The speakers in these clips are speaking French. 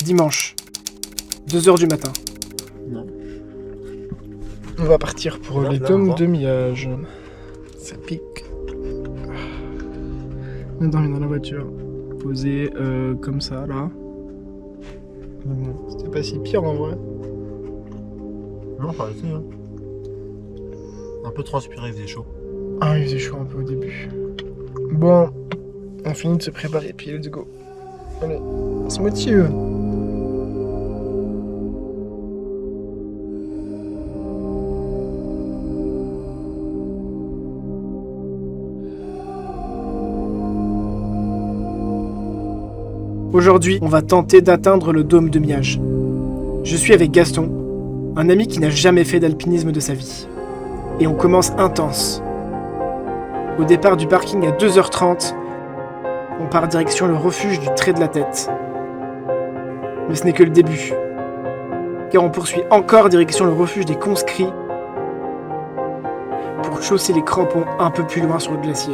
Dimanche, 2h du matin. Non. On va partir pour Là, les là, dômes on va. de Miage. Ça pique. On a dormi dans la voiture, posé comme ça là. Bon, c'était pas si pire en vrai. Non, pas arrêté, hein. Un peu transpiré, il faisait chaud. Ah, il faisait chaud un peu au début. Bon, on finit de se préparer, puis let's go. Allez, on se motive. Aujourd'hui, on va tenter d'atteindre le dôme de Miage. Je suis avec Gaston, un ami qui n'a jamais fait d'alpinisme de sa vie. Et on commence intense. Au départ du parking à 2h30, on part direction le refuge du Trait de la Tête. Mais ce n'est que le début. Car on poursuit encore direction le refuge des Conscrits pour chausser les crampons un peu plus loin sur le glacier.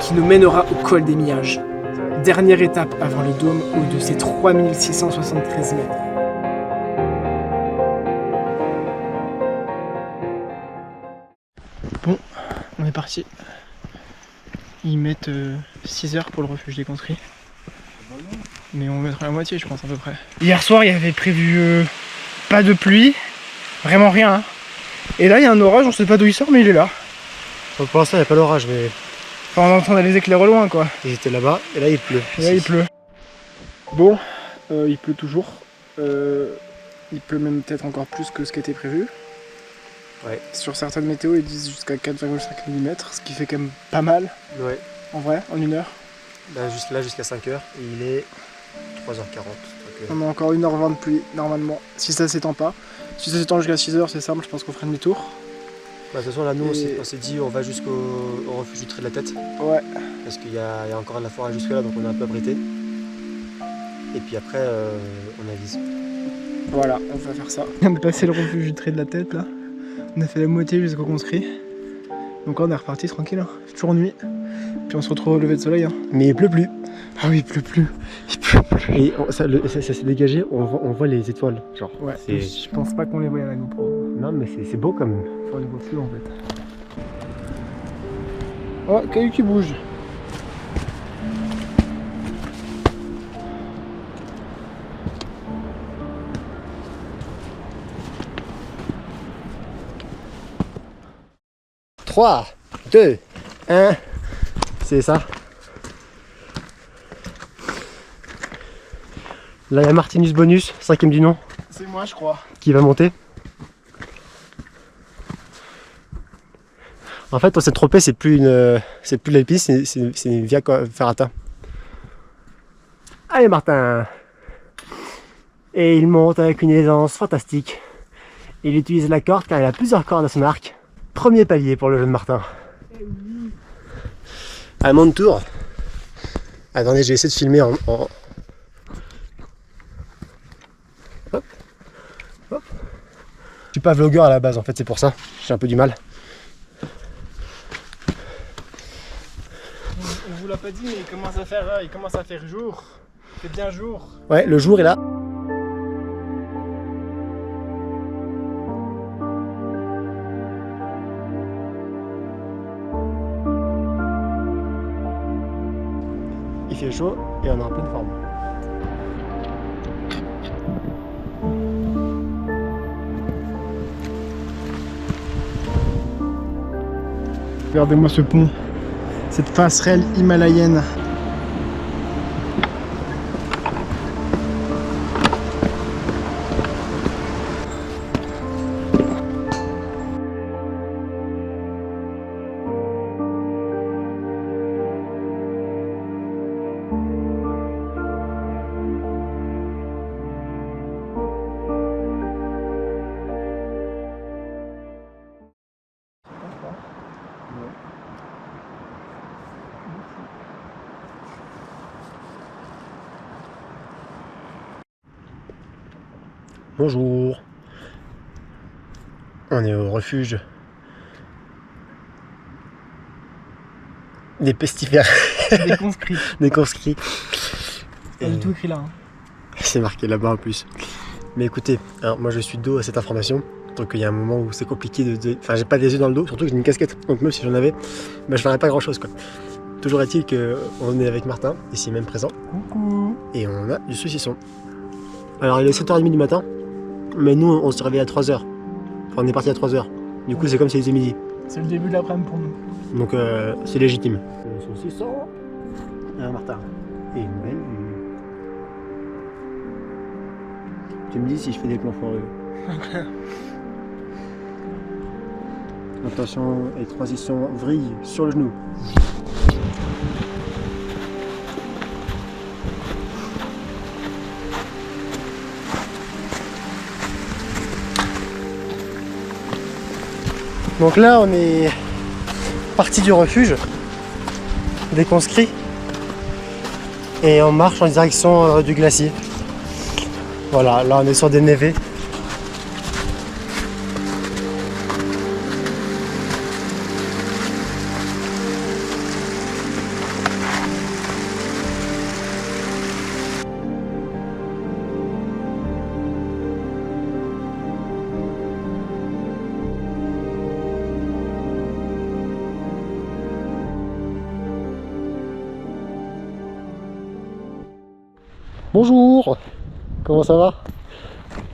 Qui nous mènera au col des Miages. Dernière étape avant le dôme au de ses 3673 mètres. Bon, on est parti. Ils mettent 6 heures pour le refuge des conscrits. Mais on mettra la moitié, je pense, à peu près. Hier soir, il y avait prévu pas de pluie. Vraiment rien. Hein. Et là, il y a un orage, on sait pas d'où il sort, mais il est là. Donc pour l'instant, il n'y a pas l'orage, mais Enfin, on entend les éclairs au loin, quoi. ils étaient là-bas, et là, il pleut. Et là, il pleut. Bon, il pleut toujours. Il pleut même peut-être encore plus que ce qui était prévu. Ouais. Sur certaines météos, ils disent jusqu'à 4,5 mm, ce qui fait quand même pas mal, Ouais. en vrai, en une heure. Bah, juste là, jusqu'à 5h, et il est 3h40. Donc, On a encore 1h20 de pluie, normalement, si ça s'étend pas. Si ça s'étend jusqu'à 6h, c'est simple, je pense qu'on ferait demi-tour. bah, de toute façon, là, nous, Et- on s'est dit, on va jusqu'au refuge du Trait de la Tête. Ouais. Parce qu'il y a encore de la forêt jusque là, donc on est un peu abrité. Et puis après, on avise. Voilà, on va faire ça. On a passé le refuge du Trait de la Tête, là. On a fait la moitié jusqu'au conscrit. Donc là, on est reparti tranquille, hein. C'est toujours nuit. Puis on se retrouve au lever de soleil, hein. Mais il pleut plus. Ah oui, il pleut plus. Il pleut plus. Et ça s'est dégagé, on voit les étoiles. Genre, Ouais, c'est- je pense pas qu'on les voit à la GoPro. Non, mais c'est beau quand même. On les voit plus, en fait. Oh, caillou qui bouge. « 3, 2, 1. C'est ça. Là, il y a Martinus Bonus, 5ème du nom, C'est moi, je crois. qui va monter. En fait, on s'est trompé, c'est plus l'alpinisme, c'est une via ferrata. Allez, Martin. Et il monte avec une aisance fantastique. Il utilise la corde car il a plusieurs cordes à son arc. Premier palier pour le jeune Martin. À mon tour. Attendez, j'ai essayé de filmer en... Hop. Hop. Je suis pas vlogueur à la base, en fait, c'est pour ça. J'ai un peu du mal. On vous l'a pas dit, mais il commence à faire jour. Il fait bien jour. Ouais, le jour est là. Il fait chaud et on est en pleine forme. Regardez-moi ce pont. Cette passerelle himalayenne. Bonjour. On est au refuge des pestiférés, Des conscrits. des conscrits. Pas du tout écrit là. Hein. C'est marqué là-bas en plus. Mais écoutez, hein, moi je suis dos à cette information. Donc il y a un moment où c'est compliqué Enfin, j'ai pas des yeux dans le dos, surtout que j'ai une casquette. Donc même si j'en avais, bah, je ferais pas grand-chose, quoi. Toujours est-il qu'on est avec Martin, ici même présent. Coucou. Et on a du saucisson. Alors il est 7h30 du matin, mais nous on se réveille à 3h. Enfin, on est parti à 3h. Du coup c'est comme si c'était midi. C'est le début de l'après-midi pour nous. Donc c'est légitime. Le saucisson. Ah, Martin. Et une belle vue. Tu me dis si je fais des plans foireux. Attention, et transition vrille sur le genou. Donc là on est parti du refuge des conscrits et on marche en direction du glacier. Voilà, là on est sur des névés. Bonjour, comment ça va?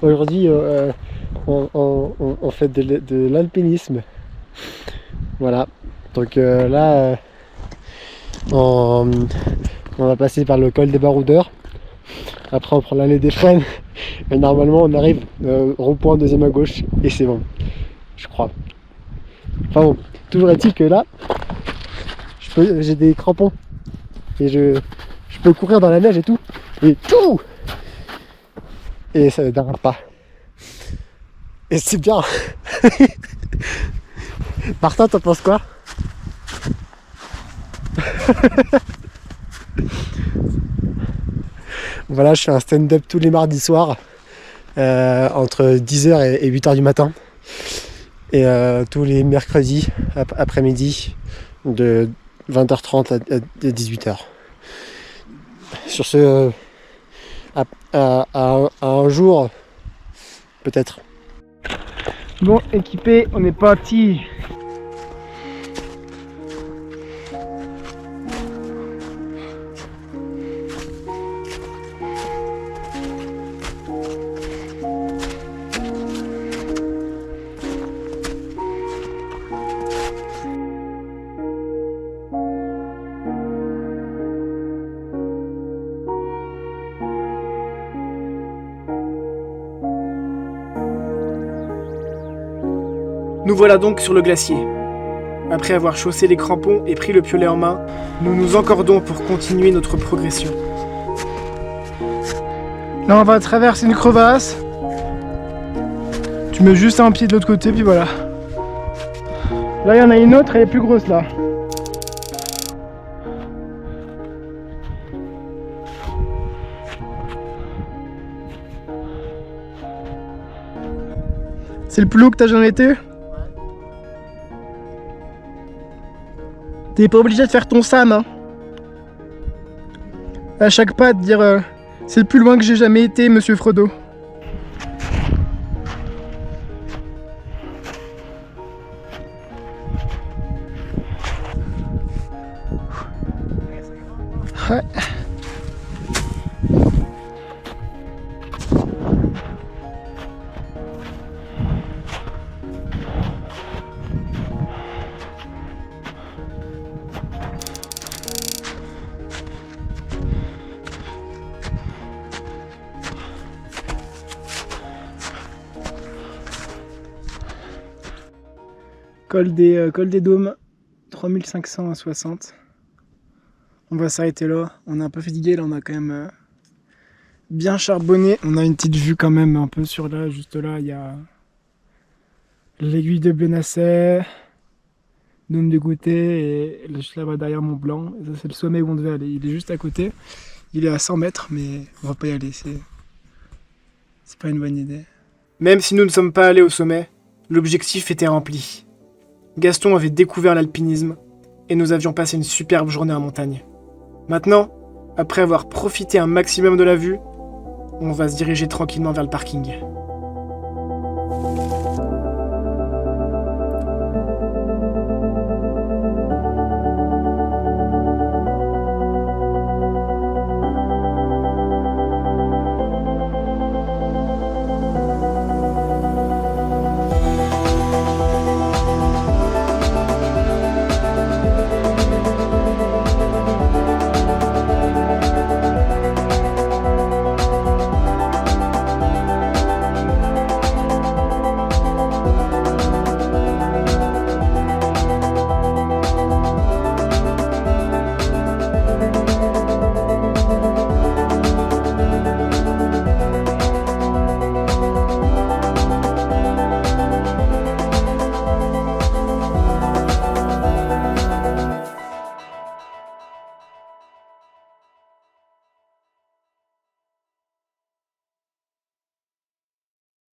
Aujourd'hui on fait de l'alpinisme. Voilà, donc là on va passer par le col des Baroudeurs. Après on prend l'allée des Frênes et normalement on arrive au rond-point deuxième à gauche et c'est bon, je crois. Enfin bon, toujours est-il que là j'ai des crampons et je peux courir dans la neige et tout. Et tout. Et ça ne dérape pas. Et c'est bien. Martin, t'en penses quoi? Voilà, je fais un stand-up tous les mardis soirs entre 10h et 8h du matin. Et tous les mercredis après-midi de 20h30 à 18h. Sur ce... à un jour, peut-être. Bon, équipé, on est parti. Nous voilà donc sur le glacier. Après avoir chaussé les crampons et pris le piolet en main, nous nous encordons pour continuer notre progression. Là on va traverser une crevasse. Tu mets juste un pied de l'autre côté puis voilà. Là il y en a une autre, elle est plus grosse là. C'est le plus haut que t'as jamais été ? T'es pas obligé de faire ton Sam, hein. À chaque pas, de dire c'est le plus loin que j'ai jamais été, monsieur Frodo. Ouais. Col des Dômes, 3560. On va s'arrêter là. On est un peu fatigué, là on a quand même bien charbonné. On a une petite vue quand même un peu sur là, juste là, il y a l'aiguille de Benasset, Dôme de Goûter et juste là-bas derrière Mont Blanc. Et ça c'est le sommet où on devait aller. Il est juste à côté. Il est à 100 mètres, mais on va pas y aller. C'est pas une bonne idée. Même si nous ne sommes pas allés au sommet, l'objectif était rempli. Gaston avait découvert l'alpinisme et nous avions passé une superbe journée en montagne. Maintenant, Après avoir profité un maximum de la vue, on va se diriger tranquillement vers le parking.